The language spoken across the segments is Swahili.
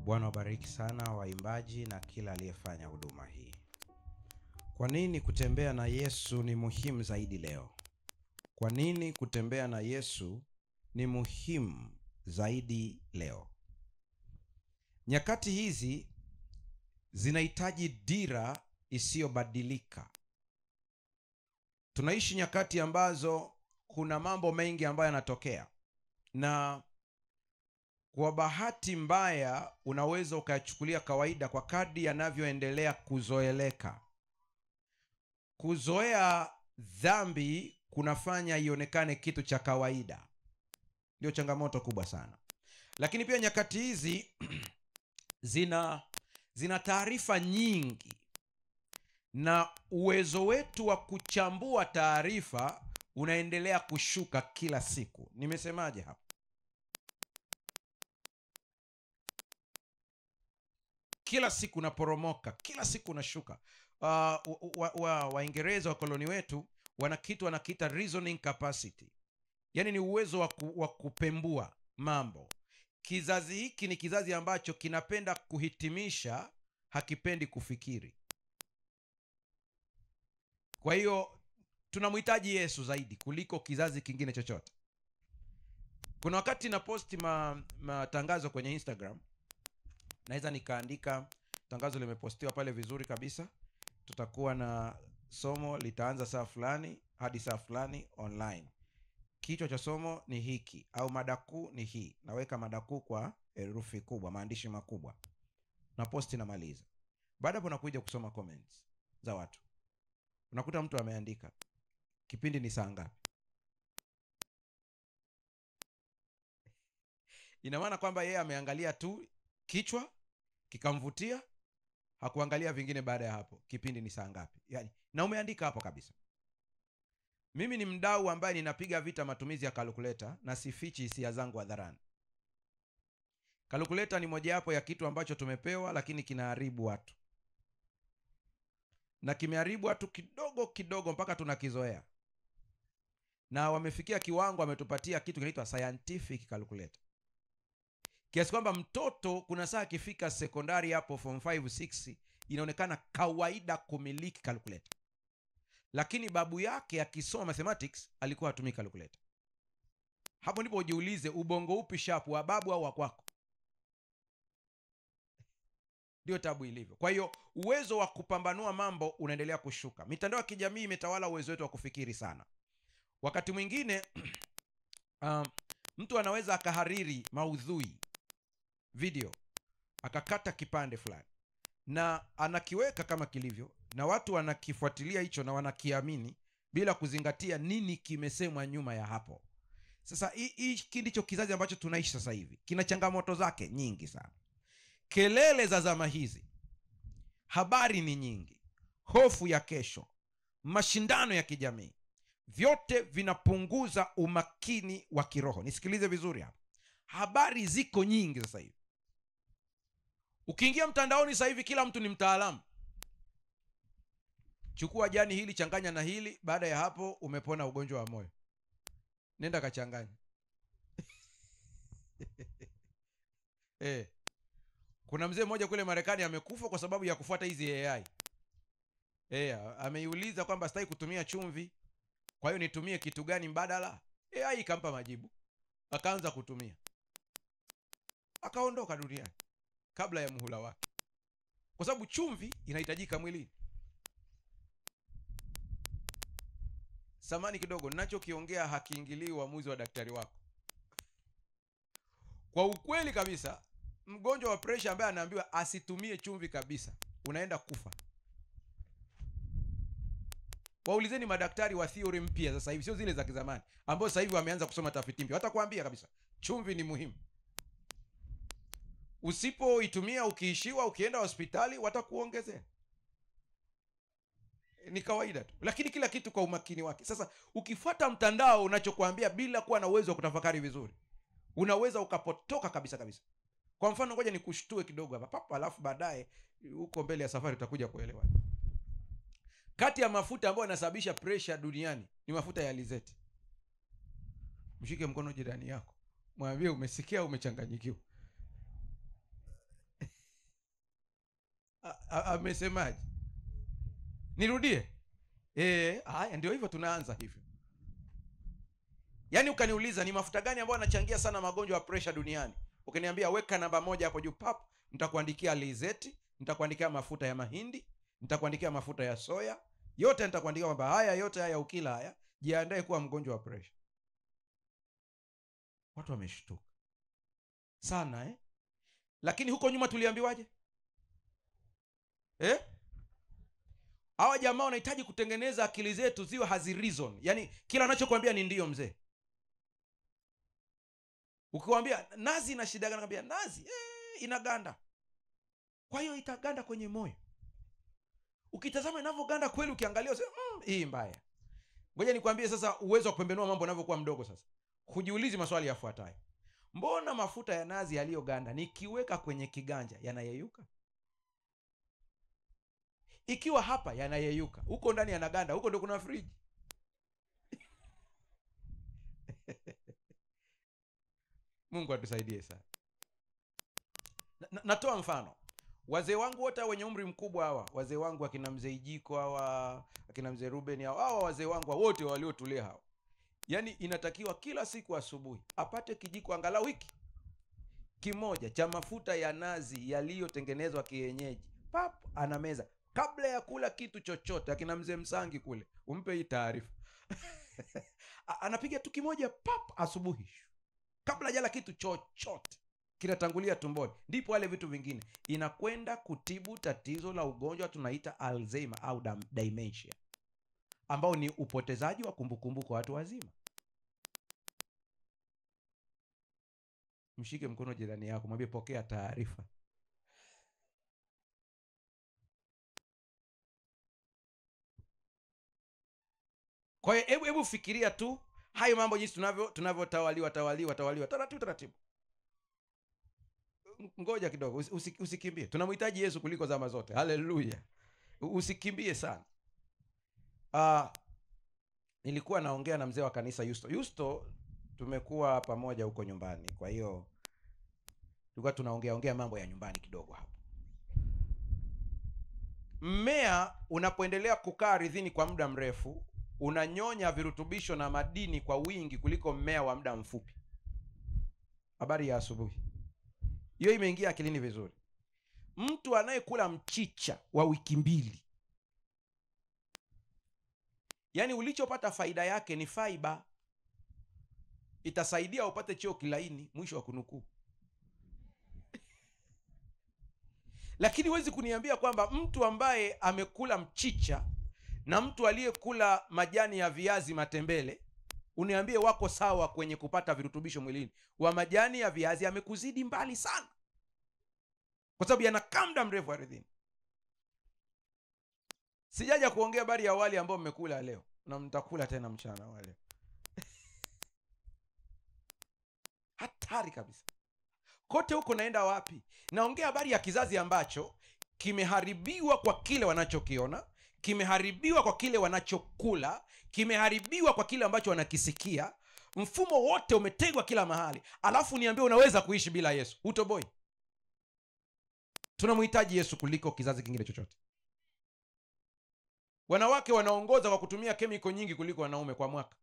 Bwana wabariki sana waimbaji na kila aliyefanya huduma hii. Kwa nini kutembea na Yesu ni muhimu zaidi leo? Kwa nini kutembea na Yesu ni muhimu zaidi leo? Nyakati hizi zinahitaji dira isiyobadilika. Tunaishi nyakati ambazo kuna mambo mengi ambayo yanatokea, na kwa bahati mbaya unaweza ukayachukulia kawaida kwa kadri yanavyoendelea kuzoeleka. Kuzoea dhambi kunafanya ionekane kitu cha kawaida. Ndio changamoto kubwa sana. Lakini pia nyakati hizi zina taarifa nyingi, na uwezo wetu wa kuchambua taarifa unaendelea kushuka kila siku. Nimesemaje hapa? Kila siku unaporomoka, kila siku unashuka. Waingereza wakoloni wetu wana kitu wanakiita reasoning capacity. Yaani ni uwezo wa kupembua mambo. Kizazi hiki ni kizazi ambacho kinapenda kuhitimisha, hakipendi kufikiri. Kwa hiyo tunamhitaji Yesu zaidi kuliko kizazi kingine chochote. Kuna wakati na posti matangazo kwenye Instagram, naweza nikaandika tangazo limepostiwa pale vizuri kabisa, tutakuwa na somo litaanza saa fulani hadi saa fulani online. Kichwa cha somo ni hiki, au mada kuu ni hii. Naweka mada kuu kwa herufi kubwa, maandishi makubwa. Na posti na maliza. Baada hapo nakuja kusoma comments za watu. Unakuta mtu ameandika, kipindi ni saa ngapi? Ina maana kwamba yeye ameangalia tu kichwa kikamvutia, hakuangalia vingine baada ya hapo. Kipindi ni saa ngapi? Yaani, na umeandika hapo kabisa. Mimi ni mdau ambaye ninapiga vita matumizi ya calculator na sifichi hisia zangu hadharani. Calculator ni mojawapo ya kitu ambacho tumepewa, lakini kinaharibu watu. Na kimeharibu watu kidogo kidogo mpaka tunakizoea. Na wamefikia kiwango wametupatia kitu kinaitwa scientific calculator. Kiasi kwamba mtoto kuna saa akifika sekondari hapo form 5 6 inaonekana kawaida kumiliki calculator. Lakini babu yake akisoma mathematics alikuwa hatumii calculator. Hapo ndipo ujiulize, ubongo upi sharp, wa babu au wa kwako? Ndio tabu ilivyo. Kwa hiyo uwezo wa kupambanua mambo unaendelea kushuka. Mitandao ya kijamii imetawala uwezo wetu wa kufikiri sana. Wakati mwingine mtu anaweza akahariri maudhui video, akakata kipande fulani na anakiweka kama kilivyo, na watu wanakifuatilia hicho na wanakiamini bila kuzingatia nini kimesemwa nyuma ya hapo. Sasa hiki ndicho kizazi ambacho tunaishi sasa hivi. Kina changamoto zake nyingi sana. Kelele za zama hizi, habari ni nyingi, hofu ya kesho, mashindano ya kijamii, vyote vinapunguza umakini wa kiroho. Nisikilize vizuri hapa. Habari ziko nyingi sasa hivi. Ukiingia mtandaoni sasa hivi kila mtu ni mtaalamu. Chukua jani hili changanya na hili, baada ya hapo umepona ugonjwa wa moyo. Nenda kachanganya. Kuna mzee mmoja kule Marekani amekufa kwa sababu ya kufuata hizi AI. Ameiuliza kwamba sitaki kutumia chumvi, kwa hiyo nitumie kitu gani mbadala? AI ikampa majibu. Akaanza kutumia. Akaondoka duniani kabla ya muhula wake. Kwa sababu chumvi inahitajika mwilini. Samani kidogo, ninachokiongea hakiingilii uamuzi wa daktari wako. Kwa ukweli kabisa, mgonjwa wa pressure ambaye anaambiwa asitumie chumvi kabisa, unaenda kufa. Waulizeni madaktari wa theory mpya sasa hivi, sio zile za kizamani, ambao sasa hivi wameanza kusoma tafiti mpya. Watakwambia kabisa chumvi ni muhimu. Usipoitumia ukiishiwa, ukienda hospitali watakuongezea. Ni kawaida tu. Lakini kila kitu kwa umakini wake. Sasa ukifuata mtandao unachokuambia bila kuwa na uwezo wa kutafakari vizuri, unaweza ukapotoka kabisa kabisa. Kwa mfano, ngoja nikushtue kidogo hapa papa, alafu baadaye huko mbele ya safari utakuja kuelewa. Kati ya mafuta ambayo yanasababisha pressure duniani ni mafuta ya alizeti. Mshike mkono jirani yako, mwambie umesikia, umechanganyikiwa. Amesemaje? Nirudie? Haya, ndio hivyo, tunaanza hivyo. Yaani ukaniuliza ni mafuta gani ambayo yanachangia sana magonjwa ya pressure duniani, ukiniambia weka namba 1 hapo juu, pap, nitakuandikia alizeti, nitakuandikia mafuta ya mahindi, nitakuandikia mafuta ya soya, yote nitakuandikia kwamba haya yote haya ukila haya, jiandae kuwa mgonjwa wa pressure. Watu wameshtuka sana Lakini huko nyuma tuliambiwaje? Hawa jamaa wanahitaji kutengeneza akili zetu ziwe hazi reason. Yaani kila anachokuambia ni ndio mzee. Ukiwaambia nazi ina shida gani, nakwambia nazi inaganda. Kwa hiyo itaganda kwenye moyo. Ukitazama inavyoganda kweli, ukiangalia useme hii mbaya. Ngoja nikwambie sasa uwezo wa kupembenua mambo yanavyokuwa mdogo sasa. Kujiulizi maswali yafuatayo. Mbona mafuta ya nazi yaliyoganda nikiweka kwenye kiganja yanayeyuka? Ikiwa hapa yanayeyuka, huko ndani yanaganda, huko ndio kuna friji. Mungu atusaidie sana. Natoa mfano. Wazee wangu wote wenye umri mkubwa hawa, wazee wangu akina mzee Ijiko hawa, akina mzee Ruben hawa wazee wangu wote waliotulia hawa. Yaani inatakiwa kila siku asubuhi apate kijiko angalau wiki kimoja cha mafuta ya nazi yaliyotengenezwa kienyeji. Pap, anameza kabla ya kula kitu chochote. Akina mzee Msangi kule, umpe hii taarifa. Anapiga tu kimoja pap asubuhi. Kabla hajala kitu chochote, kinatangulia tumboni. Ndipo wale vitu vingine inakwenda kutibu tatizo la ugonjwa tunaita Alzheimer au dementia, ambao ni upotezaji wa kumbukumbu kwa watu wazima. Mshike mkono jirani yako, mwambie pokea taarifa. Kwa hiyo hebu fikiria tu hayo mambo jinsi tunavyotawaliwa taratibu. Ngoja kidogo, usikimbie. Tunamhitaji Yesu kuliko zama zote. Haleluya. Usikimbie sana. Nilikuwa naongea na mzee wa kanisa Yusto, tumekuwa pamoja huko nyumbani. Kwa hiyo tulikuwa tunaongea mambo ya nyumbani kidogo hapo. Mmea unapoendelea kukaa ardhini kwa muda mrefu, unanyonya virutubisho na madini kwa wingi kuliko mmea wa muda mfupi. Habari ya asubuhi. Hiyo imeingia akilini vizuri. Mtu anayekula mchicha wa wiki 2, yaani ulichopata faida yake ni fiber, itasaidia upate choo kilaini, mwisho wa kunukuu. Lakini huwezi kuniambia kwamba mtu ambaye amekula mchicha na mtu aliyekula majani ya viazi matembele, uniambie wako sawa kwenye kupata virutubisho mwilini. Wa majani ya viazi amekuzidi mbali sana, kwa sababu yanakaa muda mrefu ardhini. Sijaja kuongea habari ya wali ambao mmekula leo na mtakula tena mchana wale. Hatari kabisa. Kote huko naenda wapi? Naongea habari ya kizazi ambacho kimeharibiwa kwa kile wanachokiona, kimeharibiwa kwa kile wanachokula, kimeharibiwa kwa kile ambacho wanakisikia. Mfumo wote umetegwa kila mahali. Alafu niambie unaweza kuishi bila Yesu? Utoboi. Tunamhitaji Yesu kuliko kizazi kingine chochote. Wanawake wanaongoza kwa kutumia kemiko nyingi kuliko wanaume kwa mwaka.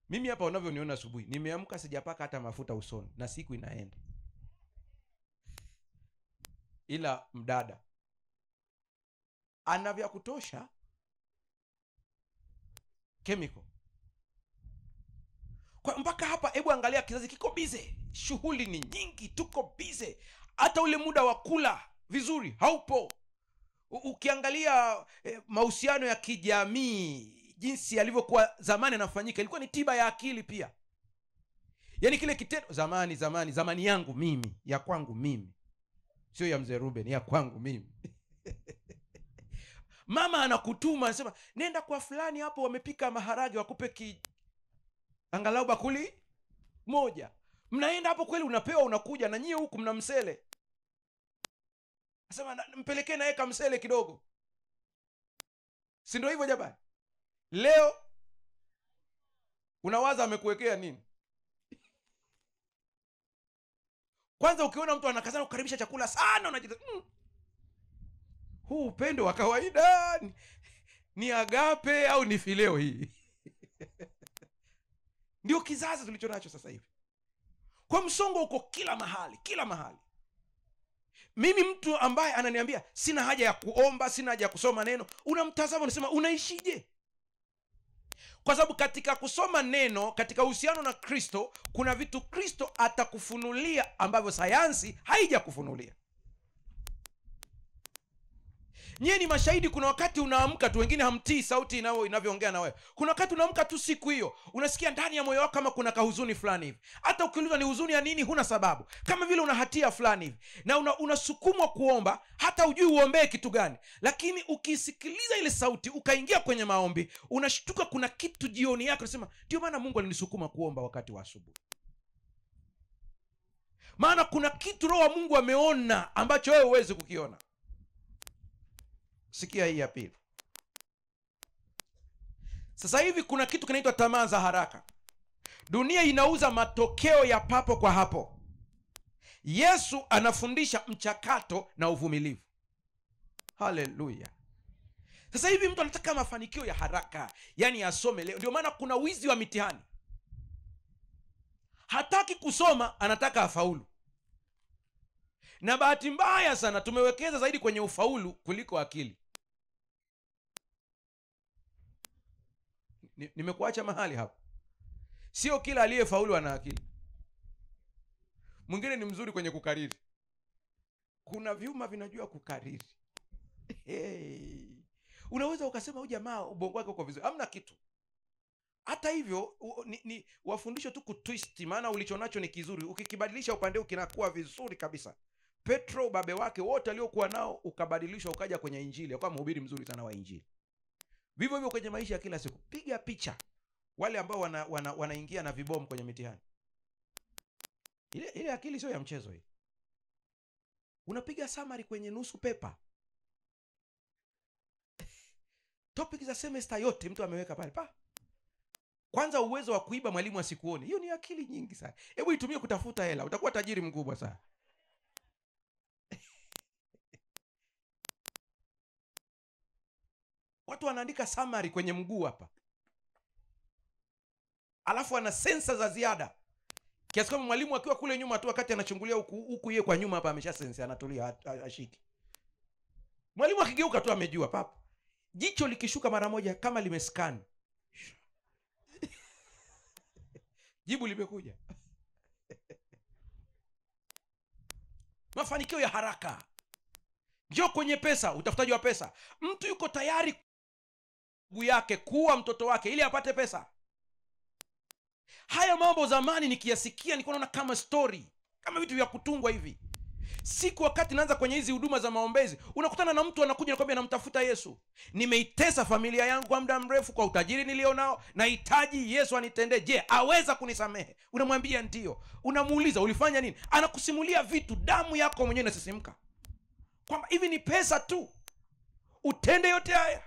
Mimi hapa unavyoniona asubuhi, nimeamka sijapaka hata mafuta usoni na siku inaenda. Ila mdada ana vya kutosha kemiko. Kwa mpaka hapa, hebu angalia kizazi kiko bize. Shughuli ni nyingi, tuko bize. Hata ule muda wa kula vizuri haupo. Ukiangalia mahusiano ya kijamii jinsi yalivyokuwa zamani yanafanyika, ilikuwa ni tiba ya akili pia. Yaani kile kitendo zamani yangu mimi, ya kwangu mimi, sio ya mzee Ruben, ya kwangu mimi. Mama anakutuma anasema nenda kwa fulani hapo, wamepika maharage, wakupe angalau bakuli moja. Mnaenda hapo kweli, unapewa, unakuja na nyie huku mna msele. Anasema mpelekee na eka msele kidogo. Si ndio hivyo jamani? Leo unawaza amekuwekea nini? Kwanza ukiona mtu anakazana kukaribisha chakula sana, unajita huu upendo wa kawaida ni agape au ni fileo hii? Ndio kizazi tulicho nacho sasa hivi. Kwa msongo uko kila mahali, kila mahali. Mimi mtu ambaye ananiambia sina haja ya kuomba, sina haja ya kusoma neno, unamtazama unasema unaishije? Kwa sababu katika kusoma neno, katika uhusiano na Kristo, kuna vitu Kristo atakufunulia ambavyo sayansi haijakufunulia. Nyie ni mashahidi. Kuna wakati unaamka tu, wengine hamtii sauti inavyoongea na wewe. Kuna wakati unaamka tu siku hiyo, unasikia ndani ya moyo wako kama kuna kahuzuni fulani hivi. Hata ukiulizwa ni huzuni ya nini, huna sababu. Kama vile una hatia fulani hivi. Na unasukumwa kuomba, hata ujui uombee kitu gani. Lakini ukisikiliza ile sauti, ukaingia kwenye maombi, unashtuka kuna kitu jioni yako, unasema ndio maana Mungu alinisukuma kuomba wakati wa asubuhi. Maana kuna kitu Roho wa Mungu ameona ambacho wewe huwezi kukiona. Sikia hii ya pili. Sasa hivi kuna kitu kinaitwa tamaa za haraka. Dunia inauza matokeo ya papo kwa hapo. Yesu anafundisha mchakato na uvumilivu. Haleluya. Sasa hivi mtu anataka mafanikio ya haraka, yani asome leo. Ndio maana kuna wizi wa mitihani. Hataki kusoma, anataka afaulu. Na bahati mbaya sana tumewekeza zaidi kwenye ufaulu kuliko akili. Nimekuacha mahali hapo. Sio kila aliyefaulu ana akili. Mwingine ni mzuri kwenye kukariri. Kuna vyuma vinajua kukariri. Hey. Unaweza ukasema huyu jamaa ubongo wake uko vizuri. Hamna kitu. Hata hivyo ni wafundisho tu kutwist, maana ulichonacho ni kizuri. Ukikibadilisha upande kinakuwa vizuri kabisa. Petro babe wake wote aliokuwa nao ukabadilishwa ukaja kwenye Injili, akawa mhubiri mzuri sana wa Injili. Vivyo hivyo kwenye maisha ya kila siku. Piga picha wale ambao wanaingia na vibomu kwenye mitihani. Ile akili sio ya mchezo hii. Unapiga summary kwenye nusu pepa. Topic za semester yote mtu ameweka pale pa. Kwanza uwezo wa kuiba mwalimu asikuone. Hiyo ni akili nyingi sana. Hebu itumie kutafuta hela, utakuwa tajiri mkubwa sana. Watu wanaandika summary kwenye mguu hapa. Alafu ana sensa za ziada. Kiasi kama mwalimu akiwa kule nyuma tu wakati anachungulia huku yeye kwa nyuma hapa amesha sensa, anatulia ashiki. Mwalimu akigeuka tu amejua papa. Jicho likishuka mara moja kama limescan. Jibu limekuja. Mafanikio ya haraka. Njoo kwenye pesa, utafutaji wa pesa. Mtu yuko tayari yake kuwa mtoto wake ili apate pesa. Haya mambo zamani nikiyasikia niko naona kama story, kama vitu vya kutungwa hivi. Siku wakati naanza kwenye hizi huduma za maombezi, unakutana na mtu anakuja nakwambia namtafuta Yesu. Nimeitesa familia yangu kwa muda mrefu kwa utajiri nilionao, nahitaji Yesu anitendee. Je, aweza kunisamehe? Unamwambia ndio. Unamuuliza ulifanya nini? Anakusimulia vitu, damu yako mwenyewe inasisimka. Kwamba hivi ni pesa tu utende yote haya.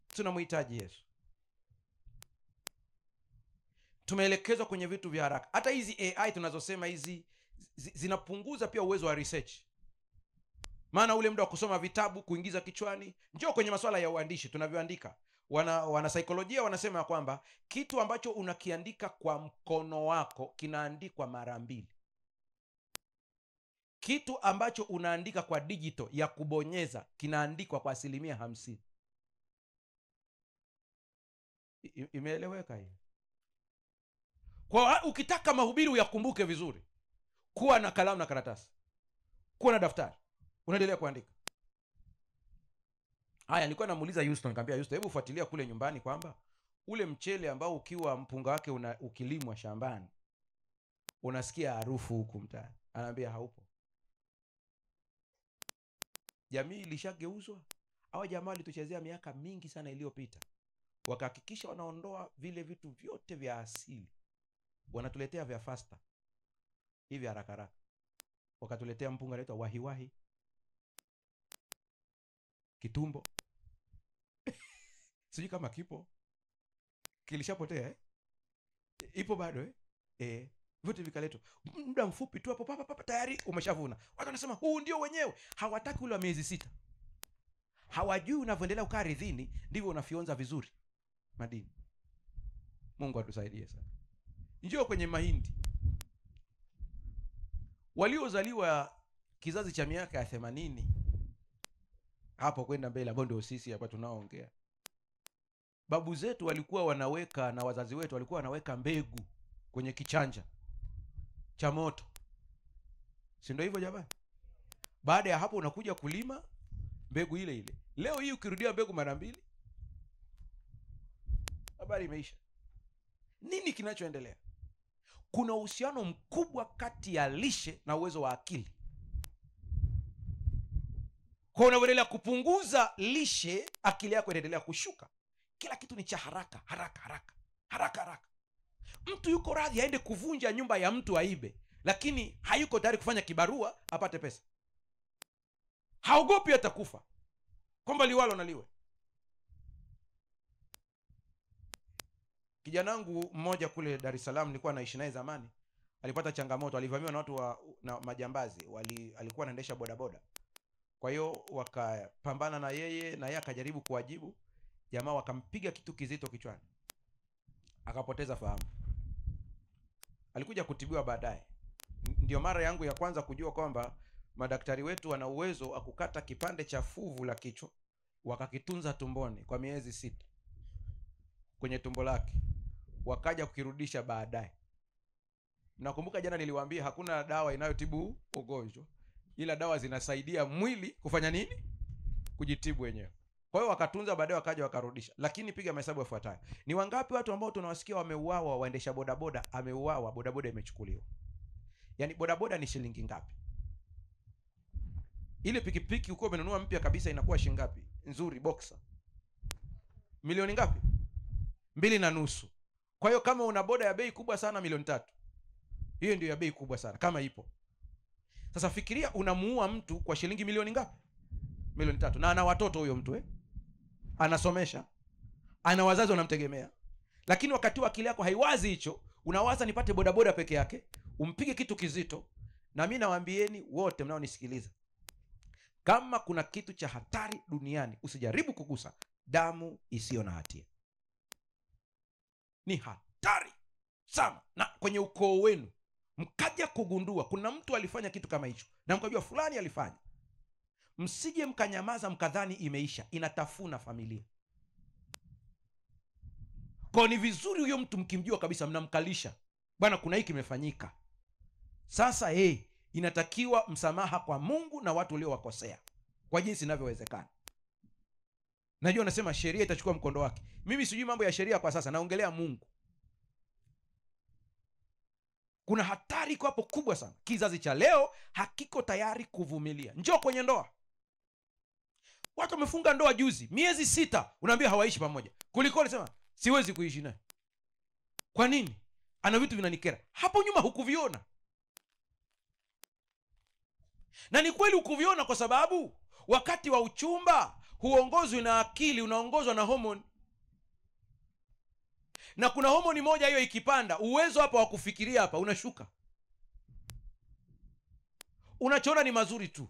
Tunamhitaji Yesu. Tumeelekezwa kwenye vitu vya haraka. Hata hizi AI tunazosema hizi zinapunguza pia uwezo wa research. Maana ule muda wa kusoma vitabu kuingiza kichwani. Njoo kwenye masuala ya uandishi tunavyoandika. Wana saikolojia wanasema kwamba kitu ambacho unakiandika kwa mkono wako kinaandikwa mara 2. Kitu ambacho unaandika kwa digital ya kubonyeza kinaandikwa kwa 50%. Imeeleweka hiyo? Kwa ukitaka mahubiri uyakumbuke vizuri, kuwa na kalamu na karatasi, kuwa na daftari, unaendelea kuandika. Haya, nilikuwa namuuliza Houston, nikamwambia Houston, hebu fuatilia kule nyumbani kwamba ule mchele ambao ukiwa mpunga wake ukilimwa shambani unasikia harufu huku mtaani. Anaambia haupo. Jamii ilishageuzwa. Hawa jamaa walituchezea miaka mingi sana iliyopita. Wakahakikisha wanaondoa vile vitu vyote vya asili. Wanatuletea vya faster. Hivi haraka haraka. Wakatuletea mpunga unaitwa wahiwahi. Kitumbo. Sijui kama kipo. Kilishapotea Ipo bado Vyote vikaletwa. Muda mfupi tu hapo papa tayari umeshavuna. Watu wanasema huu ndio wenyewe. Hawataki ule wa miezi 6. Hawajui unavyoendelea ukaa ardhini ndivyo unafionza vizuri madini. Mungu atusaidie sana. Njoo kwenye mahindi. Waliozaliwa kizazi cha miaka ya 80 hapo kwenda mbele, ambao ndio sisi hapa tunaoongea, babu zetu walikuwa wanaweka, na wazazi wetu walikuwa wanaweka mbegu kwenye kichanja cha moto, si ndio hivyo jamani? Baada ya hapo unakuja kulima mbegu ile ile. Leo hii ukirudia mbegu mara 2, habari imeisha. Nini kinachoendelea? Kuna uhusiano mkubwa kati ya lishe na uwezo wa akili. Kwa unaendelea kupunguza lishe, akili yako inaendelea kushuka. Kila kitu ni cha haraka haraka haraka haraka haraka. Mtu yuko radhi aende kuvunja nyumba ya mtu aibe, lakini hayuko tayari kufanya kibarua apate pesa. Haogopi atakufa, kwamba liwalo na liwe. Kijana wangu mmoja kule Dar es Salaam nilikuwa naishi naye zamani, alipata changamoto, alivamiwa na watu na majambazi, alikuwa anaendesha bodaboda. Kwa hiyo wakapambana na yeye akajaribu kuwajibu. Jamaa wakampiga kitu kizito kichwani, akapoteza fahamu. Alikuja kutibiwa baadaye. Ndio mara yangu ya kwanza kujua kwamba madaktari wetu wana uwezo wa kukata kipande cha fuvu la kichwa, wakakitunza tumboni kwa miezi 6 kwenye tumbo lake, wakaja kukirudisha baadaye. Nakumbuka jana niliwaambia hakuna dawa inayotibu ugonjwa, ila dawa zinasaidia mwili kufanya nini? Kujitibu wenyewe. Kwa hiyo wakatunza, baadaye wakaja wakarudisha. Lakini piga mahesabu yafuatayo. Ni wangapi watu ambao tunawasikia wameuawa, waendesha bodaboda ameuawa, bodaboda imechukuliwa? Yaani bodaboda ni shilingi ngapi? Ile pikipiki uko umenunua mpya kabisa inakuwa shilingi ngapi? Nzuri boxer. Milioni ngapi? 2.5. Kwa hiyo kama una boda ya bei kubwa sana, milioni 3. Hiyo ndio ya bei kubwa sana kama ipo. Sasa fikiria unamuua mtu kwa shilingi milioni ngapi? Milioni 3. Na ana watoto huyo mtu anasomesha, ana wazazi wanamtegemea. Lakini wakati wa akili yako haiwazi hicho, unawaza nipate bodaboda peke yake, umpige kitu kizito. Na mimi nawaambieni wote mnaonisikiliza, kama kuna kitu cha hatari duniani, usijaribu kugusa damu isiyo na hatia. Ni hatari sana. Na kwenye ukoo wenu mkaja kugundua kuna mtu alifanya kitu kama hicho, na mkajua fulani alifanya, msije mkanyamaza mkadhani imeisha. Inatafuna familia. Kwa ni vizuri huyo mtu mkimjua kabisa, mnamkalisha, bwana kuna hiki kimefanyika. Sasa inatakiwa msamaha kwa Mungu na watu waliowakosea kwa jinsi inavyowezekana. Najua nasema sheria itachukua mkondo wake. Mimi sijui mambo ya sheria kwa sasa, naongelea Mungu. Kuna hatari kwa hapo kubwa sana. Kizazi cha leo hakiko tayari kuvumilia. Njoo kwenye ndoa. Watu wamefunga ndoa juzi, miezi 6, unaambia hawaishi pamoja. Kuliko sema siwezi kuishi naye. Kwa nini? Ana vitu vinanikera. Hapo nyuma hukuviona. Na ni kweli hukuviona kwa sababu wakati wa uchumba huongozwi na akili, unaongozwa na homoni. Na kuna homoni moja hiyo ikipanda, uwezo hapa wa kufikiria hapa unashuka. Unachoona ni mazuri tu.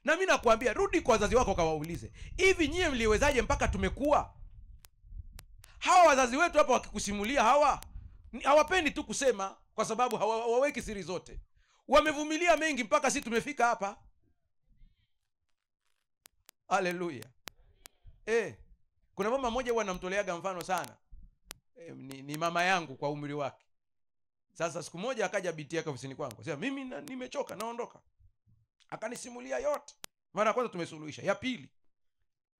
Na mimi nakwambia rudi kwa wazazi wako kawaulize, hivi nyie mliwezaje mpaka tumekuwa? Hawa wazazi wetu hapa wakikusimulia hawapendi tu kusema, kwa sababu hawaweki siri zote. Wamevumilia mengi mpaka sisi tumefika hapa. Haleluya. Kuna mama mmoja huwa namtoleaga mfano sana. Ni mama yangu kwa umri wake. Sasa siku moja akaja binti yake ofisini kwangu. Sema mimi nimechoka naondoka. Akanisimulia yote. Mara ya kwanza tumesuluhisha. Ya pili,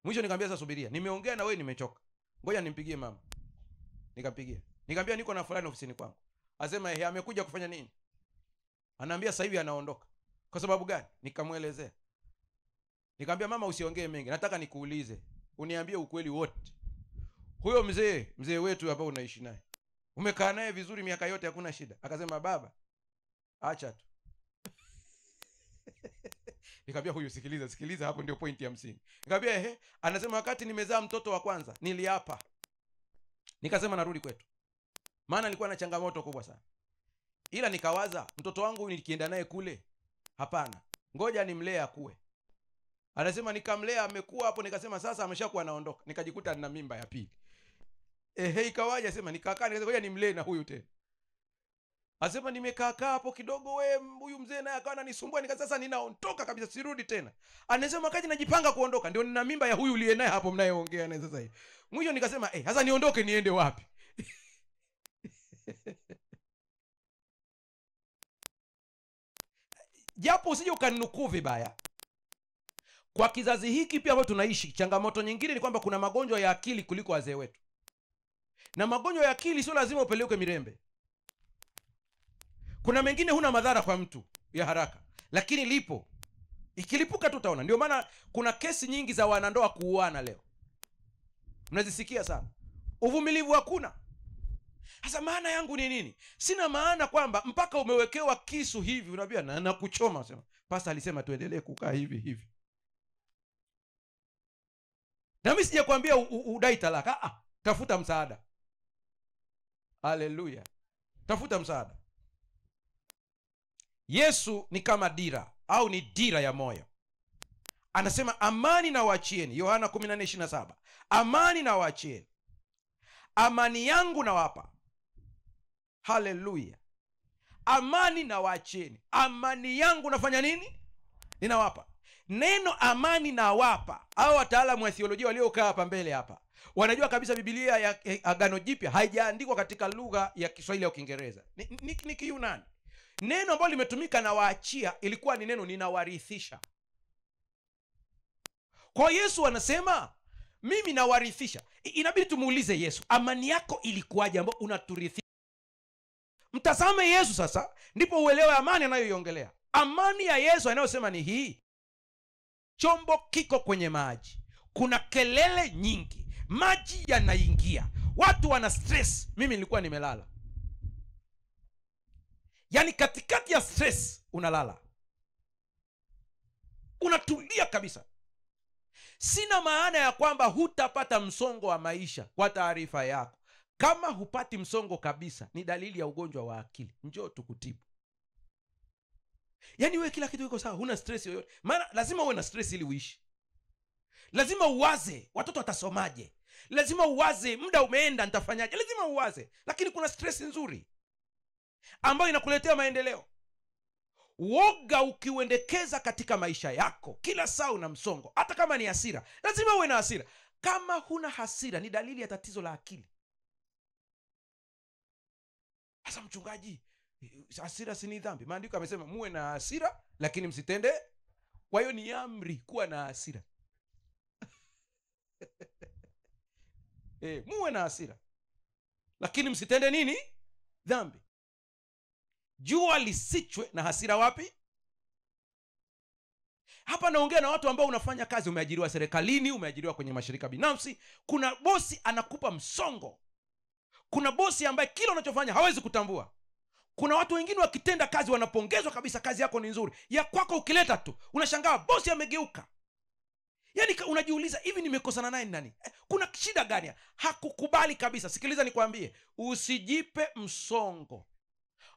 mwisho nikamwambia sasa subiria. Nimeongea na wewe nimechoka. Ngoja nimpigie mama. Nikampigia. Nikamwambia niko na fulani ofisini kwangu. Asema amekuja kufanya nini? Anaambia sasa hivi anaondoka. Kwa sababu gani? Nikamuelezea. Nikamwambia mama usiongee mengi. Nataka nikuulize. Uniambie ukweli wote. Huyo mzee wetu hapa unaishi naye, umekaa naye vizuri miaka yote, hakuna shida? Akasema baba, acha tu. Nikamwambia huyu sikiliza hapo ndio pointi ya msingi. Nikamwambia anasema wakati nimezaa mtoto wa kwanza niliapa. Nikasema narudi kwetu. Maana alikuwa na changamoto kubwa sana. ila nikawaza mtoto wangu nikienda naye kule, hapana, ngoja nimlee akue. Anasema nikamlea, amekuwa hapo, nikasema sasa ameshakuwa anaondoka, nikajikuta nina mimba ya pili. Ikawaje? Asema nikakaa, nikasema ngoja nimlee na huyu tena. Asema nimekaa hapo kidogo, huyu mzee naye akawa ananisumbua, nika sasa ninaondoka kabisa, sirudi tena. Anasema kaji najipanga kuondoka, ndio nina mimba ya huyu uliye naye hapo mnayeongea naye sasa hivi. Mwisho nikasema sasa niondoke niende wapi? Japo usije ukanukuu vibaya, kwa kizazi hiki pia ambacho tunaishi, changamoto nyingine ni kwamba kuna magonjwa ya akili kuliko wazee wetu. Na magonjwa ya akili sio lazima upeleke Mirembe. Kuna mengine huna madhara kwa mtu ya haraka, lakini lipo, ikilipuka tu utaona. Ndio maana kuna kesi nyingi za wanandoa kuuana leo, mnazisikia sana. Uvumilivu hakuna. Sasa maana yangu ni nini? Sina maana kwamba mpaka umewekewa kisu hivi unaambia na kuchoma, unasema pasta alisema tuendelee kukaa hivi hivi. Na mimi sijakwambia udai talaka. Tafuta msaada. Haleluya. Tafuta msaada. Yesu ni kama dira, au ni dira ya moyo. Anasema amani na waachieni, Yohana 14:27. Amani na waachieni, amani yangu na wapa. Haleluya. Amani na waachieni, amani yangu nafanya nini? Ninawapa. Neno amani na wapa, au wataalamu wa theolojia waliokaa hapa mbele hapa wanajua kabisa Biblia ya Agano Jipya haijaandikwa katika lugha ya Kiswahili au Kiingereza, ni Kiyunani. Neno ambalo limetumika na waachia ilikuwa ni neno ninawarithisha. Kwa Yesu anasema mimi nawarithisha. Inabidi tumuulize Yesu, amani yako ilikuwaje ambao unaturithisha? Mtazame Yesu sasa, ndipo uelewe amani anayoiongelea. Amani ya Yesu anayosema ni hii: chombo kiko kwenye maji, kuna kelele nyingi, maji yanaingia, watu wana stress. Mimi nilikuwa nimelala, yaani katikati ya stress unalala, unatulia kabisa. Sina maana ya kwamba hutapata msongo wa maisha. Kwa taarifa yako, kama hupati msongo kabisa, ni dalili ya ugonjwa wa akili. Njoo tukutibu. Yaani wewe kila kitu iko sawa, huna stress yoyote. Maana lazima uwe na stress ili uishi. Lazima uwaze watoto watasomaje, lazima uwaze muda umeenda nitafanyaje, lazima uwaze. Lakini kuna stress nzuri ambayo inakuletea maendeleo. Woga ukiuendekeza katika maisha yako, kila saa una msongo. Hata kama ni hasira, lazima uwe na hasira. Kama huna hasira, ni dalili ya tatizo la akili. Sasa mchungaji, hasira si ni dhambi? Maandiko yamesema muwe na hasira lakini msitende. Kwa hiyo ni amri kuwa na hasira. Muwe na hasira lakini msitende nini? Dhambi. Jua lisichwe na hasira wapi? Hapa naongea na watu ambao unafanya kazi, umeajiriwa serikalini, umeajiriwa kwenye mashirika binafsi. Kuna bosi anakupa msongo. Kuna bosi ambaye kila unachofanya hawezi kutambua. Kuna watu wengine wakitenda kazi wanapongezwa kabisa, kazi yako ni nzuri, ya kwako ukileta tu unashangaa bosi amegeuka. Yaani unajiuliza, hivi nimekosana naye nani? Kuna shida gani? Hakukubali kabisa. Sikiliza nikwambie, usijipe msongo.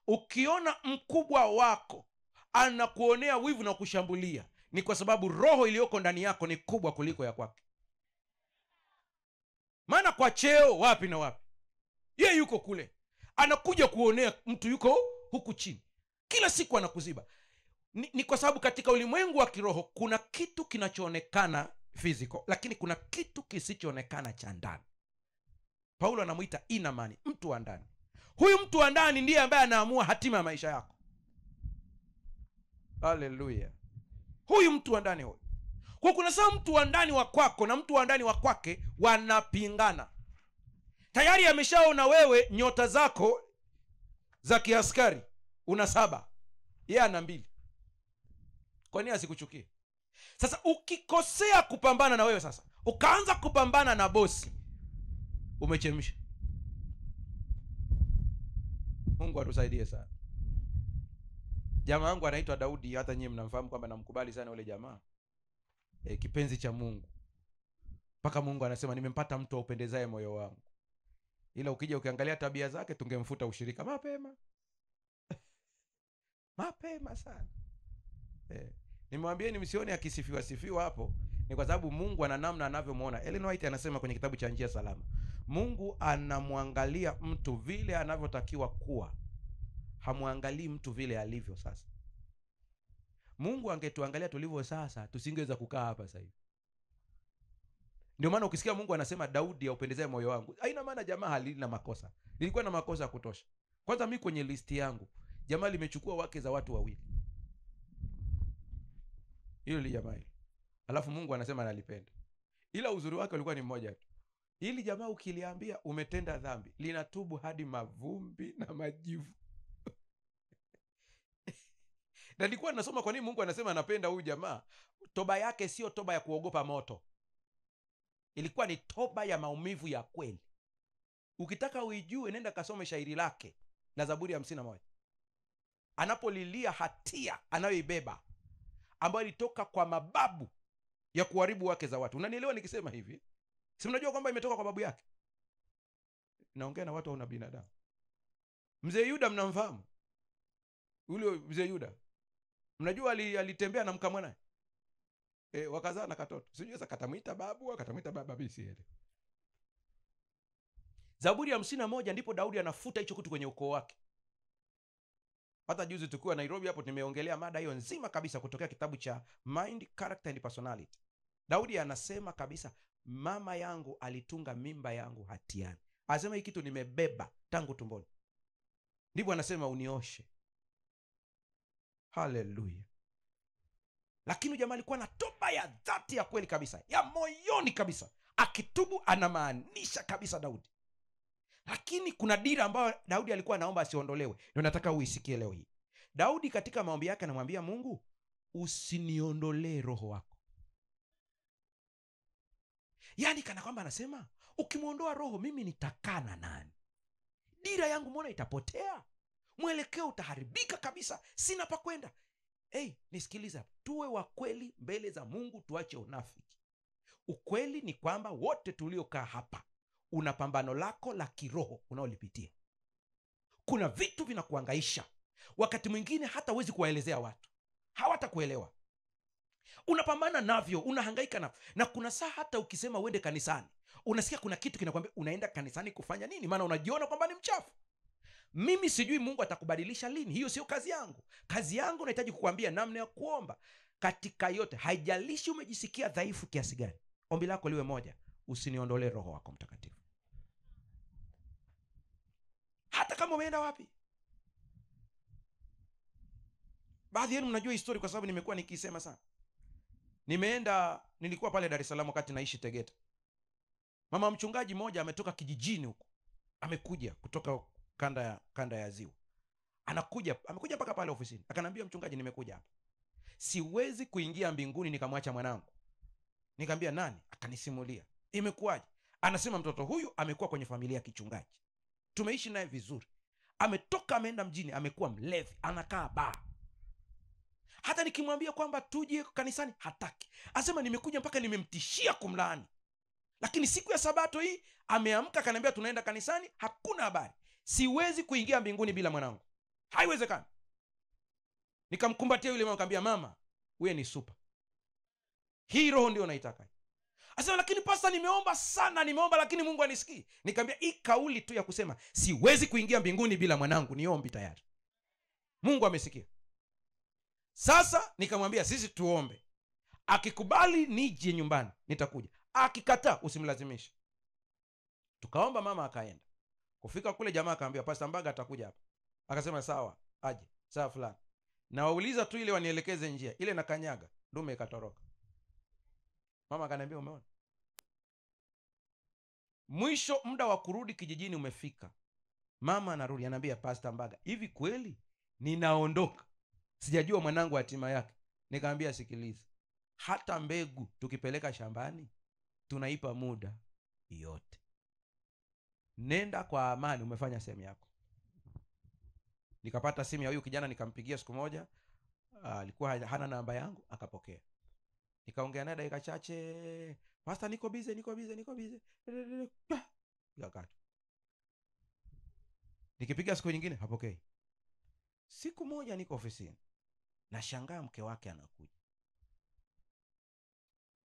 Ukiona mkubwa wako anakuonea wivu na kushambulia, ni kwa sababu roho iliyoko ndani yako ni kubwa kuliko ya kwake. Maana kwa cheo wapi na wapi, yeye yuko kule, anakuja kuonea mtu yuko huku chini, kila siku anakuziba. Ni kwa sababu katika ulimwengu wa kiroho kuna kitu kinachoonekana physical, lakini kuna kitu kisichoonekana cha ndani. Paulo anamuita inamani, mtu wa ndani. Huyu mtu wa ndani ndiye ambaye anaamua hatima ya maisha yako. Haleluya. Huyu mtu wa ndani huyu. Kwa kuna sababu mtu wa ndani wa kwako na mtu wa ndani wa kwake wanapingana. Tayari ameshaona wewe nyota zako za kiaskari una 7, yeye ana 2. Kwa nini asikuchukie? Sasa ukikosea kupambana na wewe, sasa ukaanza kupambana na bosi, umechemsha. Mungu atusaidie sana. Jamaa wangu anaitwa Daudi, hata nyinyi mnamfahamu kwamba namkubali sana yule jamaa. Kipenzi cha Mungu. Mpaka Mungu anasema nimempata mtu aupendezaye moyo wangu. Ila ukija ukiangalia tabia zake tungemfuta ushirika mapema. mapema sana. Nimwambieni msione akisifiwa sifiwa hapo, ni kwa sababu Mungu ana namna anavyomuona. Ellen White anasema kwenye kitabu cha Njia Salama, Mungu anamwangalia mtu vile anavyotakiwa kuwa, hamwangalii mtu vile alivyo. Sasa Mungu angetuangalia tulivyo sasa, tusingeweza kukaa hapa sasa hivi. Ndio maana ukisikia Mungu anasema Daudi aupendezee moyo wangu, haina maana jamaa halina makosa. Nilikuwa na makosa ya kutosha. Kwanza mimi kwenye listi yangu jamaa limechukua wake za watu wawili, hilo li jamaa hili, alafu Mungu anasema analipenda, ila uzuri wake ulikuwa ni mmoja tu. Ili jamaa ukiliambia umetenda dhambi, linatubu hadi mavumbi na majivu. Na nilikuwa nasoma kwa nini Mungu anasema anapenda huyu jamaa. Toba yake sio toba ya kuogopa moto, ilikuwa ni toba ya maumivu ya kweli. Ukitaka uijue, nenda kasome shairi lake la Zaburi ya 51, anapolilia hatia anayoibeba ambayo ilitoka kwa mababu ya kuharibu wake za watu. Unanielewa nikisema hivi? Si mnajua kwamba imetoka kwa babu yake? Naongea na watu wa binadamu. Mzee Yuda mnamfahamu? Ule mzee Yuda, mnajua alitembea na mkamwe naye, wakazaa na katoto. Sijui sasa katamuita babu au katamuita baba bisi. Zaburi ya 51 ndipo Daudi anafuta hicho kitu kwenye ukoo wake. Hata juzi tukiwa Nairobi hapo nimeongelea mada hiyo nzima kabisa kutokea kitabu cha Mind, Character and Personality. Daudi anasema kabisa, mama yangu alitunga mimba yangu hatiani. Anasema hii kitu nimebeba tangu tumboni. Ndipo anasema unioshe. Haleluya. Lakini jamaa alikuwa na toba ya dhati ya kweli kabisa, ya moyoni kabisa. Akitubu anamaanisha kabisa Daudi. Lakini kuna dira ambayo Daudi alikuwa anaomba asiondolewe. Ndio nataka uisikie leo hii. Daudi katika maombi yake anamwambia Mungu, usiniondolee roho wako. Yaani kana kwamba anasema, ukimuondoa roho mimi nitakaa na nani? Dira yangu mbona itapotea? Mwelekeo utaharibika kabisa, sina pa kwenda. Nisikiliza, tuwe wa kweli mbele za Mungu, tuache unafiki. Ukweli ni kwamba wote tuliokaa hapa una pambano lako la kiroho unaolipitia. Kuna vitu vinakuhangaisha. Wakati mwingine hata huwezi kuwaelezea watu, hawatakuelewa. Unapambana navyo, unahangaika navyo. Na kuna saa hata ukisema uende kanisani, unasikia kuna kitu kinakwambia unaenda kanisani kufanya nini? Maana unajiona kwamba ni mchafu. Mimi sijui Mungu atakubadilisha lini, hiyo sio kazi yangu. Kazi yangu nahitaji kukuambia namna ya kuomba katika yote. Haijalishi umejisikia dhaifu kiasi gani, ombi lako liwe moja, usiniondolee Roho wako Mtakatifu. Hata kama umeenda wapi. Baadhi yenu mnajua historia kwa sababu nimekuwa nikisema sana. Nilikuwa pale Dar es Salaam wakati naishi Tegeta. Mama mchungaji mmoja ametoka kijijini huko, amekuja kutoka kanda ya Ziwa. Amekuja mpaka pale ofisini. Akanambia, mchungaji, nimekuja hapa, siwezi kuingia mbinguni nikamwacha mwanangu. Nikamwambia nani? Akanisimulia. Imekuwaje? Anasema mtoto huyu amekuwa kwenye familia ya kichungaji, tumeishi naye vizuri. Ametoka ameenda mjini, amekuwa mlevi, anakaa baa. Hata nikimwambia kwamba tuje kanisani hataki. Anasema nimekuja mpaka nimemtishia kumlaani. Lakini siku ya Sabato hii ameamka akaniambia tunaenda kanisani, hakuna habari. Siwezi kuingia mbinguni bila mwanangu, haiwezekani. Nikamkumbatia yule mama, nikamwambia, mama, wewe ni super, hii roho ndio naitaka. Asema, lakini pasta, nimeomba sana, lakini Mungu anisikii. Nikamwambia, hii kauli tu ya kusema siwezi kuingia mbinguni bila mwanangu ni ombi tayari, Mungu amesikia. Sasa nikamwambia sisi tuombe, akikubali nije nyumbani nitakuja, akikataa usimlazimishe. Tukaomba, mama akaenda. Kufika kule jamaa akamwambia, Pastor Mbaga atakuja hapa. Akasema sawa, aje saa fulani. Na wauliza tu ile wanielekeze njia ile, na kanyaga ndume ikatoroka. Mama akaniambia, umeona? Mwisho muda wa kurudi kijijini umefika. Mama anarudi ananiambia, Pastor Mbaga, hivi kweli ninaondoka, sijajua mwanangu hatima yake. Nikamwambia, sikiliza, hata mbegu tukipeleka shambani tunaipa muda yote. Nenda kwa amani, umefanya sehemu yako. Nikapata simu ya huyu kijana, nikampigia siku moja. Alikuwa hana namba yangu, akapokea. Nikaongea naye dakika chache, Pastor, niko busy. Yakata. Nikipiga siku nyingine hapokei. Siku moja niko ofisini, nashangaa mke wake anakuja,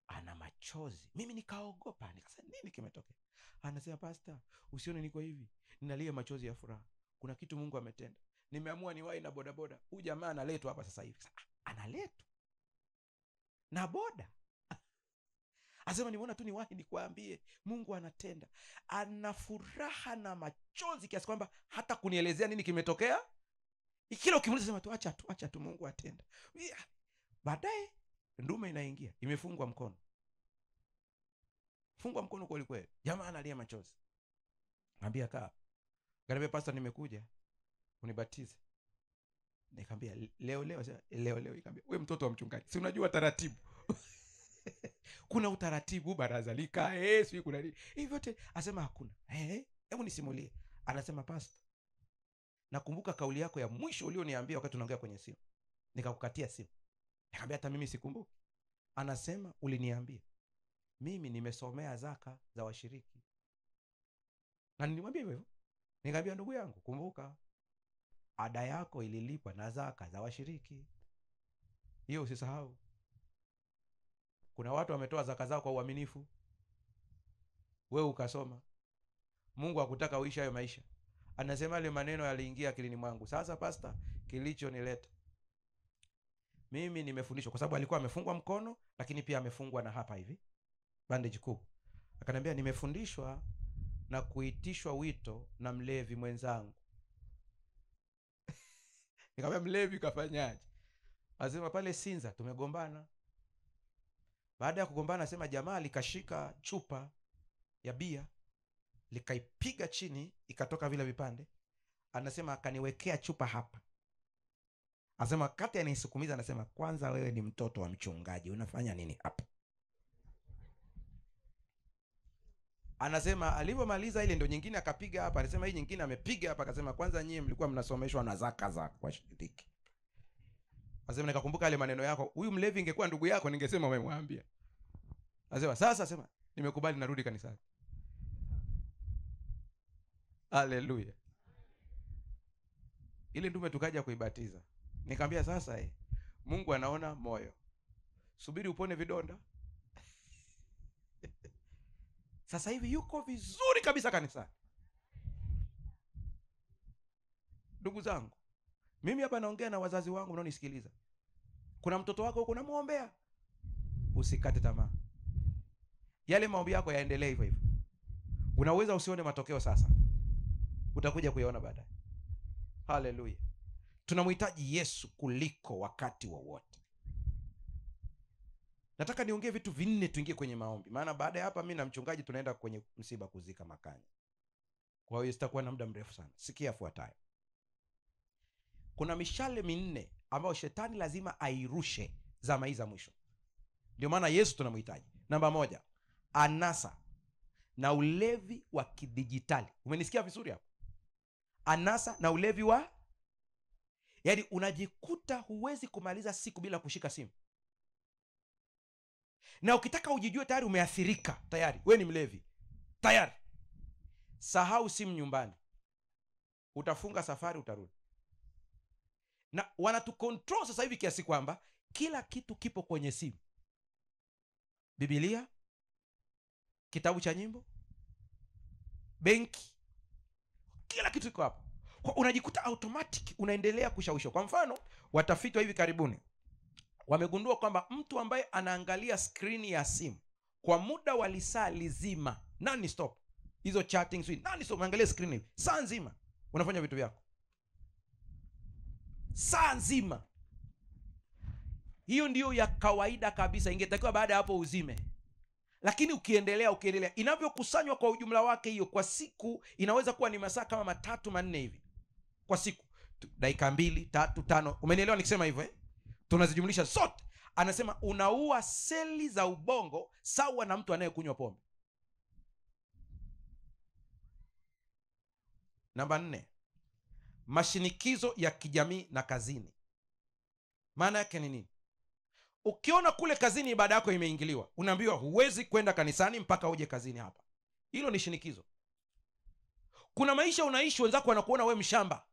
ana machozi. Mimi nikaogopa, nikasema nini kimetokea? Anasema, pastor, usione niko hivi, ninalia machozi ya furaha, kuna kitu Mungu ametenda. Nimeamua niwahi na bodaboda. Huyu jamaa analetwa hapa sasa hivi. Analetwa na boda. Asema nimeona tu niwahi nikwambie Mungu anatenda. Ana furaha na machozi kiasi kwamba hata kunielezea nini kimetokea. Kila ukimuuliza sema tu acha tu Mungu atenda. Baadaye ndume inaingia, imefungwa mkono. Fungwa mkono kweli kweli. Jamaa analia machozi. Ngambia kaa. Ngambia, pastor, nimekuja unibatize. Nikamwambia leo. Nikamwambia, wewe mtoto wa mchungaji, si unajua taratibu. Kuna utaratibu, baraza likae, sio kuna nini. Hivyo yote asema hakuna. Hebu nisimulie. Anasema, pastor, nakumbuka kauli yako ya mwisho ulioniambia wakati tunaongea kwenye simu. Nikakukatia simu. Nikamwambia hata mimi sikumbuki. Anasema uliniambia mimi nimesomea zaka za washiriki. Na nilimwambia hivyo. Nikamwambia, ndugu yangu, kumbuka ada yako ililipa na zaka za washiriki. Hiyo usisahau. Kuna watu wametoa zaka zao kwa uaminifu, wewe ukasoma. Mungu hakutaka uishi hayo maisha. Anasema ile maneno yaliingia akilini mwangu. Sasa pastor, kilichonileta mimi nimefundishwa, kwa sababu alikuwa amefungwa mkono, lakini pia amefungwa na hapa hivi bandage kuu. Akaniambia nimefundishwa na kuitishwa wito na mlevi mwenzangu. Nikamwambia, mlevi kafanyaje? Asema pale Sinza tumegombana. Baada ya kugombana, asema jamaa likashika chupa ya bia, likaipiga chini, ikatoka vile vipande. Anasema akaniwekea chupa hapa. Anasema kati anisukumiza, anasema, kwanza wewe ni mtoto wa mchungaji, unafanya nini hapa? Anasema alivyomaliza ile ndio nyingine akapiga hapa. Anasema hii nyingine amepiga hapa. Akasema kwanza nyie mlikuwa mnasomeshwa na zaka za washiriki. Anasema nikakumbuka yale maneno yako. Huyu mlevi ingekuwa ndugu yako ningesema umemwambia. Anasema sasa sema nimekubali, narudi kanisani. Haleluya. Ile ndume tukaja kuibatiza. Nikamwambia sasa Mungu anaona moyo. Subiri upone vidonda. Sasa hivi yuko vizuri kabisa kanisani. Ndugu zangu, mimi hapa naongea na wazazi wangu mnaonisikiliza. Kuna mtoto wako huko unamuombea, usikate tamaa. Yale maombi yako yaendelee hivyo hivyo. Unaweza usione matokeo sasa, utakuja kuyaona baadaye. Haleluya. Tunamhitaji Yesu kuliko wakati wowote. Nataka niongee vitu vinne tuingie kwenye maombi. Maana baada ya hapa mimi na mchungaji tunaenda kwenye msiba kuzika Makanya. Kwa hiyo sitakuwa na muda mrefu sana. Sikia yafuatayo. Kuna mishale minne ambayo shetani lazima airushe zama hizi za mwisho. Ndio maana Yesu tunamhitaji. Namba 1, anasa na ulevi wa kidijitali. Umenisikia vizuri hapo? Anasa na ulevi wa, yaani unajikuta huwezi kumaliza siku bila kushika simu. Na ukitaka ujijue tayari umeathirika, tayari wewe ni mlevi tayari, sahau simu nyumbani, utafunga safari, utarudi. Na wanatukontrol sasa hivi kiasi kwamba kila kitu kipo kwenye simu. Biblia, kitabu cha nyimbo, benki, kila kitu kiko hapo. Kwa unajikuta automatic unaendelea kushawishwa. Kwa mfano, watafiti wa hivi karibuni wamegundua kwamba mtu ambaye anaangalia skrini ya simu kwa muda wa lisaa lizima, nani stop, hizo chatting sweet, nani stop, angalia skrini saa nzima, unafanya vitu vyako saa nzima. Hiyo ndiyo ya kawaida kabisa, ingetakiwa baada hapo uzime. Lakini ukiendelea inavyokusanywa kwa ujumla wake, hiyo kwa siku inaweza kuwa ni masaa kama 3-4 hivi kwa siku, dakika 2, 3, 5. Umenielewa nikisema hivyo tunazijumlisha zote. Anasema unaua seli za ubongo sawa na mtu anayekunywa pombe. Namba 4, mashinikizo ya kijamii na kazini. Maana yake ni nini? Ukiona kule kazini ibada yako imeingiliwa, unaambiwa huwezi kwenda kanisani mpaka uje kazini hapa. Hilo ni shinikizo. Kuna maisha unaishi, wenzako wanakuona wewe mshamba,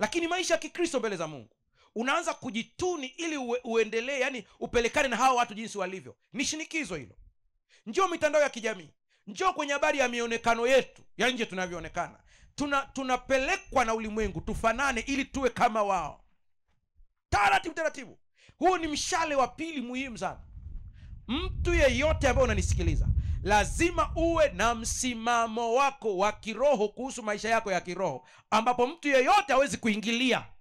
Lakini maisha ya Kikristo mbele za Mungu, unaanza kujituni ili uendelee, yani upelekane na hawa watu jinsi walivyo. Ni shinikizo hilo. Njoo mitandao ya kijamii, njoo kwenye habari ya mionekano yetu ya nje tunavyoonekana. Tunapelekwa na ulimwengu tufanane ili tuwe kama wao. Taratibu. Huo ni mshale wa pili muhimu sana. Mtu yeyote ambaye unanisikiliza, lazima uwe na msimamo wako wa kiroho kuhusu maisha yako ya kiroho, ambapo mtu yeyote hawezi kuingilia.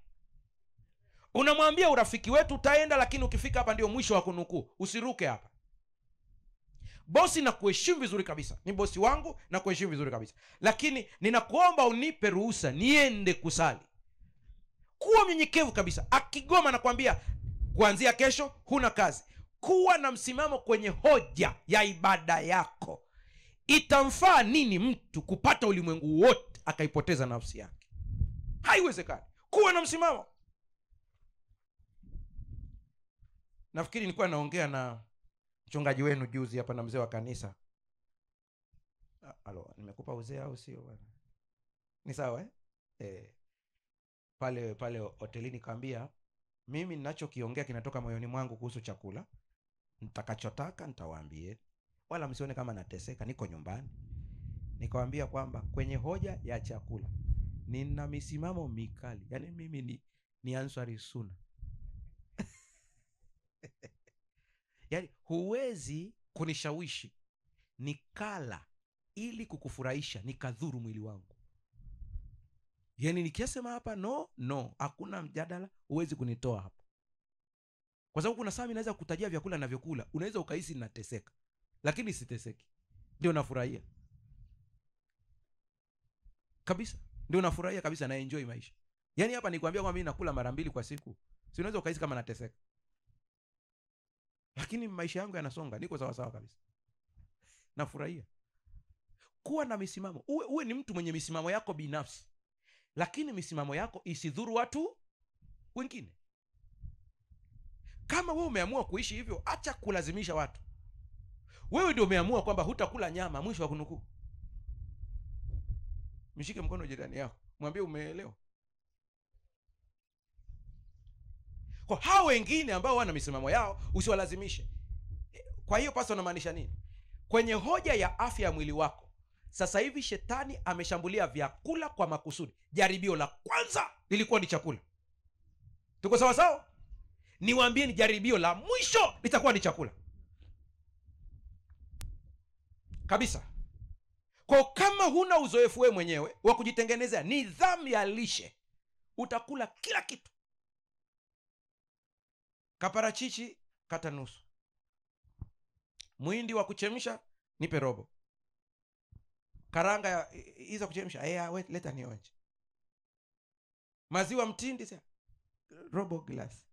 Unamwambia urafiki wetu utaenda, lakini ukifika hapa ndio mwisho wa kunukuu. Usiruke hapa. Bosi na kuheshimu vizuri kabisa, ni bosi wangu na kuheshimu vizuri kabisa, lakini ninakuomba unipe ruhusa niende kusali. Kuwa mnyenyekevu kabisa. Akigoma nakwambia kuanzia kesho huna kazi. Kuwa na msimamo kwenye hoja ya ibada yako. Itamfaa nini mtu kupata ulimwengu wote akaipoteza nafsi yake? Haiwezekani. Kuwa na msimamo. Nafikiri nilikuwa naongea na mchungaji wenu juzi hapa na mzee wa kanisa. Alo, nimekupa uzee au sio bwana? Ni sawa Pale hotelini kaambia, mimi ninachokiongea kinatoka moyoni mwangu kuhusu chakula. Nitakachotaka nitawaambie, wala msione kama nateseka, niko nyumbani. Nikamwambia kwamba kwenye hoja ya chakula nina misimamo mikali. Yaani mimi ni answari suna. Yaani huwezi kunishawishi nikala ili kukufurahisha nikadhuru mwili wangu. Yaani nikisema hapa no, hakuna mjadala, huwezi kunitoa hapa. Kwa sababu kuna saa mimi naweza kukutajia vyakula na vyakula, unaweza ukahisi ninateseka, lakini siteseki. Ndio nafurahia kabisa. Ndio nafurahia kabisa na enjoy maisha. Yaani hapa nikwambia kwamba mimi nakula mara 2 kwa siku, si unaweza ukahisi kama nateseka. Lakini maisha yangu yanasonga, niko sawa sawa kabisa. Nafurahia. Kuwa na misimamo. Uwe ni mtu mwenye misimamo yako binafsi, lakini misimamo yako isidhuru watu wengine. Kama wewe umeamua kuishi hivyo, acha kulazimisha watu. Wewe ndio umeamua kwamba hutakula nyama, mwisho wa kunukuu. Mshike mkono jirani yako, mwambie umeelewa. Kwa hao wengine ambao wana misimamo yao, usiwalazimishe. Kwa hiyo pastor anamaanisha nini? Kwenye hoja ya afya ya mwili wako, sasa hivi shetani ameshambulia vyakula kwa makusudi. Jaribio la kwanza lilikuwa ni chakula. Tuko sawa sawa? Niwaambie ni jaribio la mwisho litakuwa ni chakula. Kabisa. Kwa kama huna uzoefu wewe mwenyewe wa kujitengenezea nidhamu ya lishe, utakula kila kitu. Kaparachichi kata nusu. Muhindi wa kuchemsha nipe robo. Karanga hizo kuchemsha, leta nionje. Maziwa mtindi robo glass.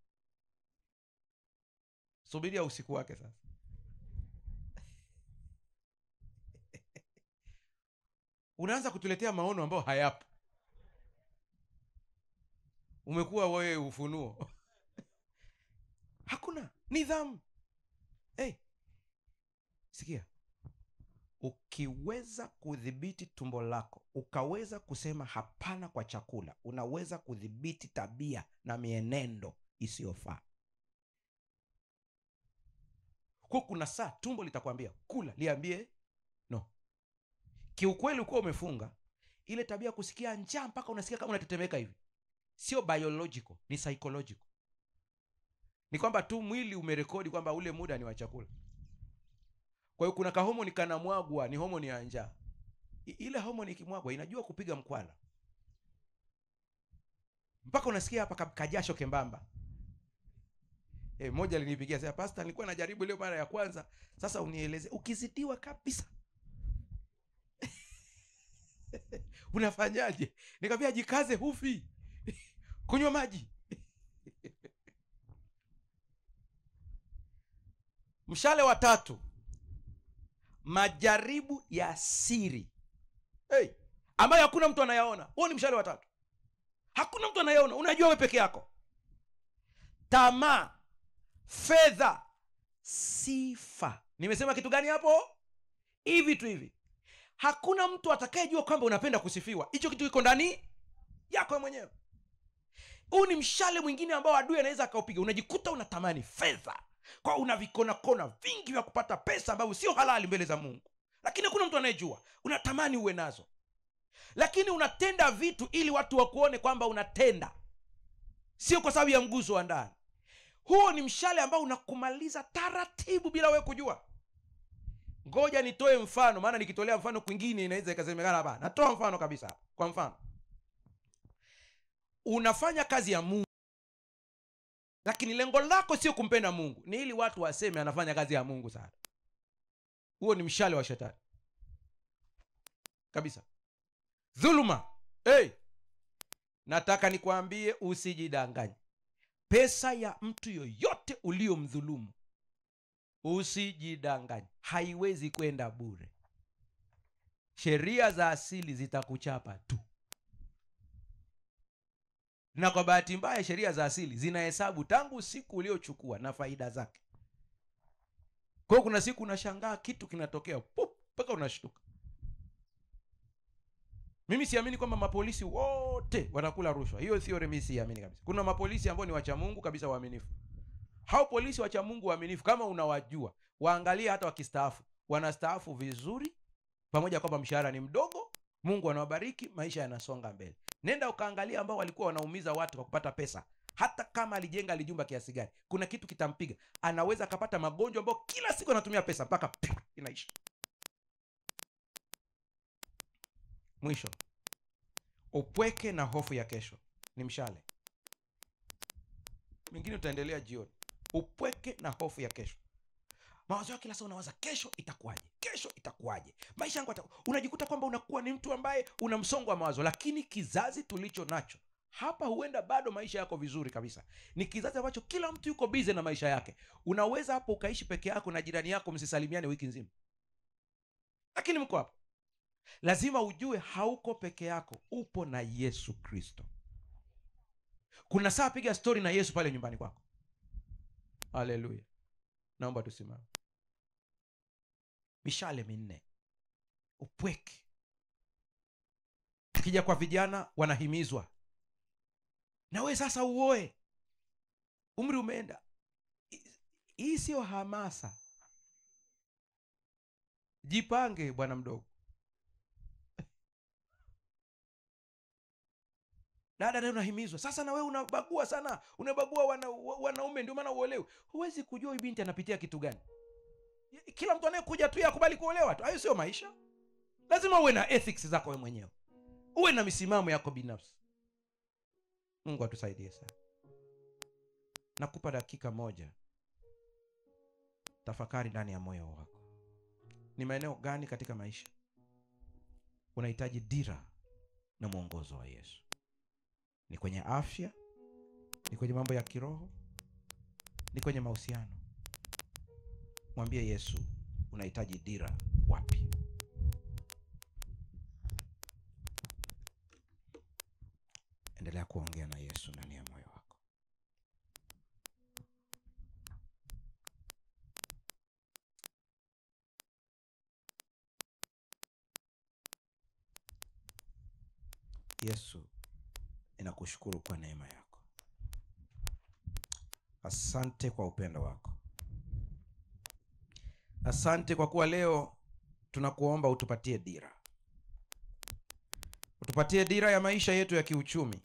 Subiria usiku wake sasa. Unaanza kutuletea maono ambayo hayapo. Umekuwa wewe ufunuo. Hakuna nidhamu. Sikia. Ukiweza kudhibiti tumbo lako, ukaweza kusema hapana kwa chakula, unaweza kudhibiti tabia na mienendo isiyofaa. Kwa kuna saa tumbo litakwambia kula, liambie no. Kiukweli uko umefunga, ile tabia kusikia njaa mpaka unasikia kama unatetemeka hivi, sio biological, ni psychological. Ni kwamba tu mwili umerekodi kwamba ule muda ni wa chakula. Kwa hiyo kuna kahomoni kanamwagwa, ni homoni ya njaa. Ile homoni ikimwagwa inajua kupiga mkwala, mpaka unasikia hapa kajasho kembamba. Moja alinipigia sasa, pastor nilikuwa najaribu leo mara ya kwanza, sasa unieleze ukizidiwa kabisa unafanyaje? Nikamwambia jikaze, hufi. Kunywa maji. Mshale wa 3, majaribu ya siri. Ambayo hakuna mtu anayaona. Huo ni mshale wa 3. Hakuna mtu anayaona, unajua wewe peke yako. Tamaa, fedha, sifa. Nimesema kitu gani hapo? Hivi tu hivi. Hakuna mtu atakayejua kwamba unapenda kusifiwa. Hicho kitu kiko ndani yako mwenyewe. Huu ni mshale mwingine ambao adui anaweza akaupiga. Unajikuta unatamani fedha, kwa una vikona kona vingi vya kupata pesa ambavyo sio halali mbele za Mungu, lakini hakuna mtu anayejua. Unatamani uwe nazo, lakini unatenda vitu ili watu wakuone kwamba unatenda, sio kwa sababu ya mguso wa ndani. Huo ni mshale ambao unakumaliza taratibu bila wewe kujua. Ngoja nitoe mfano, maana nikitolea mfano kwingine inaweza ikasemekana hapa. Natoa mfano kabisa. Kwa mfano, unafanya kazi ya Mungu, lakini lengo lako sio kumpenda Mungu, ni ili watu waseme anafanya kazi ya Mungu sana. Huo ni mshale wa shetani kabisa. Dhuluma. Nataka nikwambie usijidanganye. Pesa ya mtu yoyote uliomdhulumu, usijidanganye, haiwezi kwenda bure. Sheria za asili zitakuchapa tu. Na kwa bahati mbaya sheria za asili zinahesabu tangu siku uliochukua na faida zake. Kwa kuna siku unashangaa kitu kinatokea mpaka unashtuka. Mimi siamini kwamba mapolisi wote wanakula rushwa. Hiyo theory mimi siamini kabisa. Kuna mapolisi ambao ni wacha Mungu kabisa, waaminifu. Hao polisi wacha Mungu waaminifu, kama unawajua, waangalie hata wakistaafu. Wanastaafu vizuri, pamoja kwamba mshahara ni mdogo, Mungu anawabariki, maisha yanasonga mbele. Nenda ukaangalia ambao walikuwa wanaumiza watu kwa kupata pesa. Hata kama alijenga alijumba kiasi gani, kuna kitu kitampiga. Anaweza akapata magonjwa ambao kila siku anatumia pesa mpaka inaisha. Mwisho, upweke na hofu ya kesho ni mshale. Mingine utaendelea jioni. Upweke na hofu ya kesho. Mawazo yako kila saa unawaza kesho itakuwaje? Kesho itakuwaje? Maisha yangu unajikuta kwamba unakuwa ni mtu ambaye una msongo wa mawazo. Lakini kizazi tulicho nacho hapa, huenda bado maisha yako vizuri kabisa. Ni kizazi ambacho kila mtu yuko busy na maisha yake. Unaweza hapo ukaishi peke yako na jirani yako msisalimiane wiki nzima, lakini mko hapo. Lazima ujue hauko peke yako, upo na Yesu Kristo. Kuna saa piga story na Yesu pale nyumbani kwako. Haleluya. Naomba tusimame. Mishale minne. Upweke. Kija kwa vijana wanahimizwa, na we sasa uoe, umri umeenda. Hii sio hamasa. Jipange bwana mdogo. Dada leo unahimizwa. Sasa na wewe unabagua sana. Unabagua wanaume ndio maana uolewe. Huwezi kujua huyu binti anapitia kitu gani. Kila mtu anayekuja tu yakubali kuolewa tu. Hayo sio maisha. Lazima uwe na ethics zako wewe mwenyewe. Uwe na misimamo yako binafsi. Mungu atusaidie sana. Nakupa dakika moja. Tafakari ndani ya moyo wako. Ni maeneo gani katika maisha unahitaji dira na mwongozo wa Yesu? Ni kwenye afya? Ni kwenye mambo ya kiroho? Ni kwenye mahusiano? Mwambie Yesu unahitaji dira wapi. Endelea kuongea na Yesu ndani ya moyo wako. Yesu, ninakushukuru kwa neema yako. Asante kwa upendo wako. Asante kwa kuwa leo tunakuomba utupatie dira. Utupatie dira ya maisha yetu ya kiuchumi.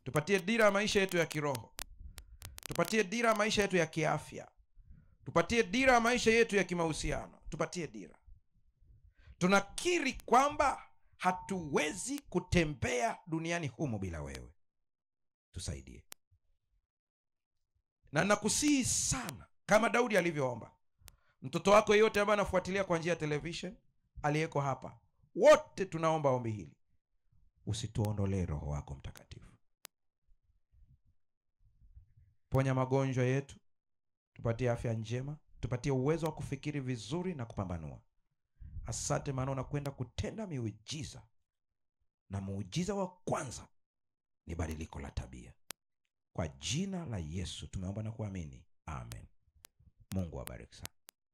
Tupatie dira ya maisha yetu ya kiroho. Tupatie dira ya maisha yetu ya kiafya. Tupatie dira ya maisha yetu ya kimahusiano. Tupatie dira. Tunakiri kwamba hatuwezi kutembea duniani humu bila wewe. Tusaidie. Na nakusihi sana, kama Daudi alivyoomba, mtoto wako yeyote ambaye anafuatilia kwa njia ya television, aliyeko hapa, wote tunaomba ombi hili. Usituondolee Roho wako Mtakatifu. Ponya magonjwa yetu, tupatie afya njema, tupatie uwezo wa kufikiri vizuri na kupambanua. Asante maana unakwenda kutenda miujiza, na muujiza wa kwanza ni badiliko la tabia. Kwa jina la Yesu tumeomba na kuamini. Amen. Mungu awabariki sana.